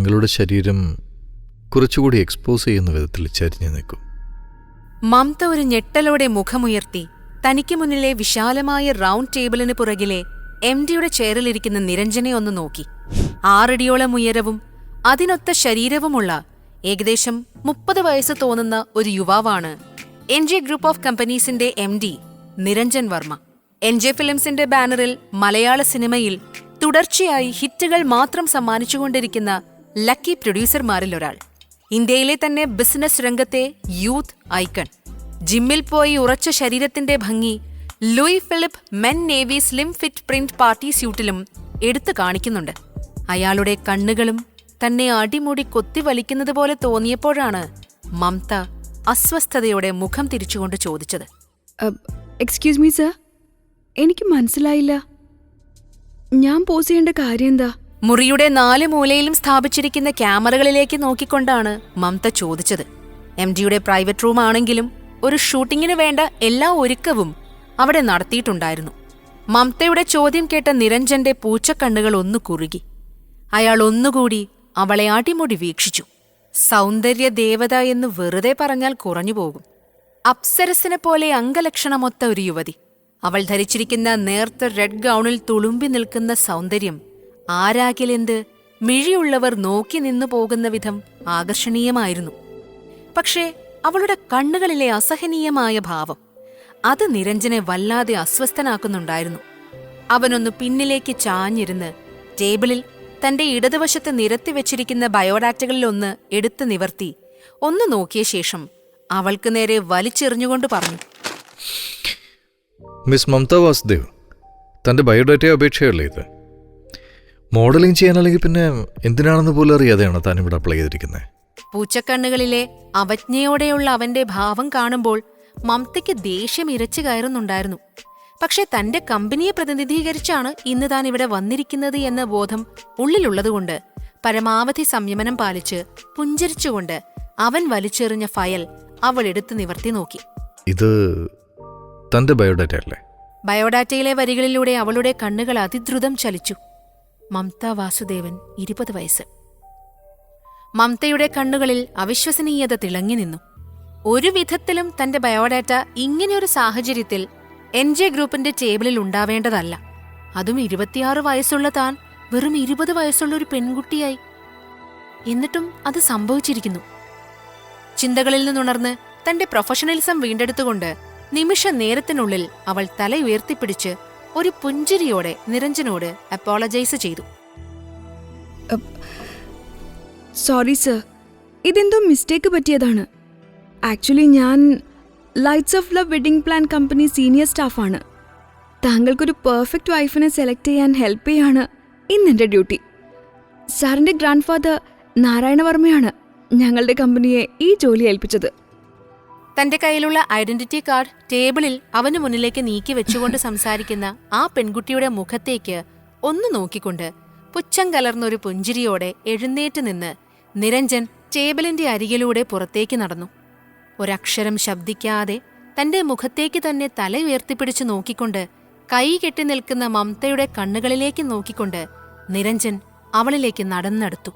താങ്കളുടെ ശരീരം കുറച്ചുകൂടി എക്സ്പോസ് ചെയ്യുന്ന വിധത്തിൽ ചരിഞ്ഞു നിൽക്കും. മമത ഒരു ഞെട്ടലോടെ മുഖമുയർത്തി തനിക്ക് മുന്നിലെ വിശാലമായ റൗണ്ട് ടേബിളിന് പുറകിലെ MDയുടെ ചെയറിലിരിക്കുന്ന നിരഞ്ജനെ ഒന്ന് നോക്കി. 6 അടിയോളം ഉയരവും അതിനൊത്ത ശരീരവുമുള്ള ഏകദേശം 30 വയസ്സ് തോന്നുന്ന ഒരു യുവാവാണ് NJ ഗ്രൂപ്പ് ഓഫ് കമ്പനീസിന്റെ MD നിരഞ്ജൻ വർമ്മ. NJ ഫിലിംസിന്റെ ബാനറിൽ മലയാള സിനിമയിൽ തുടർച്ചയായി ഹിറ്റുകൾ മാത്രം സമ്മാനിച്ചുകൊണ്ടിരിക്കുന്ന ലക്കി പ്രൊഡ്യൂസർമാരിലൊരാൾ. ഇന്ത്യയിലെ തന്നെ ബിസിനസ് രംഗത്തെ യൂത്ത് ഐക്കൺ. ജിമ്മിൽ പോയി ഉറച്ച ശരീരത്തിന്റെ ഭംഗി Louis Philippe men navy slim fit print party സ്യൂട്ടിലും എടുത്തു കാണിക്കുന്നുണ്ട്. അയാളുടെ കണ്ണുകളും തന്നെ അടിമുടി കൊത്തിവലിക്കുന്നത് പോലെ തോന്നിയപ്പോഴാണ് മമത അസ്വസ്ഥതയോടെ മുഖം തിരിച്ചുകൊണ്ട് ചോദിച്ചത്. എക്സ്ക്യൂസ് മീ സർ, എനിക്ക് മനസ്സിലായില്ല, ഞാൻ പോസ് ചെയ്യേണ്ട കാര്യം എന്താ? മുറിയുടെ 4 മൂലയിലും സ്ഥാപിച്ചിരിക്കുന്ന ക്യാമറകളിലേക്ക് നോക്കിക്കൊണ്ടാണ് മമത ചോദിച്ചത്. MDയുടെ പ്രൈവറ്റ് റൂം ആണെങ്കിലും ഒരു ഷൂട്ടിങ്ങിന് വേണ്ട എല്ലാ ഒരുക്കവും അവിടെ നടത്തിയിട്ടുണ്ടായിരുന്നു. മമതയുടെ ചോദ്യം കേട്ട നിരഞ്ജന്റെ പൂച്ചക്കണ്ണുകൾ ഒന്നു കുറുകി. അയാൾ ഒന്നുകൂടി അവളെ അടിമുടി വീക്ഷിച്ചു. സൗന്ദര്യ ദേവത എന്ന് വെറുതെ പറഞ്ഞാൽ കുറഞ്ഞുപോകും. അപ്സരസിനെ പോലെ അംഗലക്ഷണമൊത്ത ഒരു യുവതി. അവൾ ധരിച്ചിരിക്കുന്ന നേർത്ത റെഡ് ഗൗണിൽ തുളുമ്പി നിൽക്കുന്ന സൗന്ദര്യം ആരാകിലെന്ത് മിഴിയുള്ളവർ നോക്കി നിന്നു പോകുന്ന വിധം ആകർഷണീയമായിരുന്നു. പക്ഷേ അവളുടെ കണ്ണുകളിലെ അസഹനീയമായ ഭാവം അത് നിരഞ്ജനെ വല്ലാതെ അസ്വസ്ഥനാക്കുന്നുണ്ടായിരുന്നു. അവനൊന്ന് പിന്നിലേക്ക് ചാഞ്ഞിരുന്ന് ടേബിളിൽ തന്റെ ഇടതുവശത്ത് നിരത്തിവെച്ചിരിക്കുന്ന ബയോഡാറ്റകളിലൊന്ന് എടുത്തു നിവർത്തി ഒന്ന് നോക്കിയ ശേഷം അവൾക്ക് നേരെ വലിച്ചെറിഞ്ഞുകൊണ്ട് പറഞ്ഞു, മിസ് മമത വാസുദേവ്, തൻ്റെ ബയോഡാറ്റ അപേക്ഷയല്ലേ ഇത്? മോഡലിംഗ് ചെയ്യാനല്ലെങ്കിൽ പിന്നെ എന്തിനാണെന്ന് പോലും അറിയാതെയാണ് താൻ ഇവിടെ അപ്ലൈ ചെയ്തിരിക്കുന്നത്. പൂച്ചക്കണ്ണുകളിലെ അവജ്ഞയോടെയുള്ള അവന്റെ ഭാവം കാണുമ്പോൾ മമതയ്ക്ക് ദേഷ്യം ഇരച്ചു കയറുന്നുണ്ടായിരുന്നു. പക്ഷെ തന്റെ കമ്പനിയെ പ്രതിനിധീകരിച്ചാണ് ഇന്ന് താൻ ഇവിടെ വന്നിരിക്കുന്നത് എന്ന ബോധം ഉള്ളിലുള്ളതുകൊണ്ട് പരമാവധി സംയമനം പാലിച്ച് പുഞ്ചിരിച്ചുകൊണ്ട് അവൻ വലിച്ചെറിഞ്ഞ ഫയൽ അവൾ എടുത്തു നിവർത്തി നോക്കി. ഇത് തന്റെ ബയോഡാറ്റ അല്ലേ? ബയോഡാറ്റയിലെ വരികളിലൂടെ അവളുടെ കണ്ണുകൾ അതിദ്രുതം ചലിച്ചു. മമത വാസുദേവൻ, 20 വയസ്സ്. മമതയുടെ കണ്ണുകളിൽ അവിശ്വസനീയത തിളങ്ങി നിന്നു. ഒരു വിധത്തിലും തന്റെ ബയോഡാറ്റ ഇങ്ങനെയൊരു സാഹചര്യത്തിൽ NJ ഗ്രൂപ്പിന്റെ ടേബിളിൽ ഉണ്ടാവേണ്ടതല്ല. അതും 26 വയസ്സുള്ള താൻ വെറും 20 വയസ്സുള്ള ഒരു പെൺകുട്ടിയായി. എന്നിട്ടും അത് സംഭവിച്ചിരിക്കുന്നു. ചിന്തകളിൽ നിന്നുണർന്ന് തന്റെ പ്രൊഫഷണലിസം വീണ്ടെടുത്തുകൊണ്ട് നിമിഷ നേരത്തിനുള്ളിൽ അവൾ തല ഉയർത്തിപ്പിടിച്ച് ഒരു പുഞ്ചിരിയോടെ നിരഞ്ജനോട് അപ്പോളജൈസ് ചെയ്തു. സോറി സർ, ഇതെന്തോ മിസ്റ്റേക്ക് പറ്റിയതാണ്. ആക്ച്വലി ഞാൻ lights of love wedding plan company senior സ്റ്റാഫാണ്. താങ്കൾക്കൊരു പെർഫെക്റ്റ് വൈഫിനെ സെലക്ട് ചെയ്യാൻ ഹെൽപ്പ് ചെയ്യാണ് ഇന്നെൻ്റെ ഡ്യൂട്ടി. സാറിൻ്റെ ഗ്രാൻഡ് ഫാദർ നാരായണവർമ്മയാണ് ഞങ്ങളുടെ കമ്പനിയെ ഈ ജോലി ഏൽപ്പിച്ചത്. തന്റെ കയ്യിലുള്ള ഐഡന്റിറ്റി കാർഡ് ടേബിളിൽ അവനു മുന്നിലേക്ക് നീക്കി വെച്ചുകൊണ്ട് സംസാരിക്കുന്ന ആ പെൺകുട്ടിയുടെ മുഖത്തേക്ക് ഒന്നു നോക്കിക്കൊണ്ട് പുച്ഛം കലർന്നൊരു പുഞ്ചിരിയോടെ എഴുന്നേറ്റ് നിന്ന് നിരഞ്ജൻ ടേബിളിന്റെ അരികിലൂടെ പുറത്തേക്ക് നടന്നു. ഒരക്ഷരം ശബ്ദിക്കാതെ തന്റെ മുഖത്തേക്ക് തന്നെ തല ഉയർത്തിപ്പിടിച്ചു നോക്കിക്കൊണ്ട് കൈ കെട്ടി നിൽക്കുന്ന മമതയുടെ കണ്ണുകളിലേക്ക് നോക്കിക്കൊണ്ട് നിരഞ്ജൻ അവളിലേക്ക് നടന്നെടുത്തു.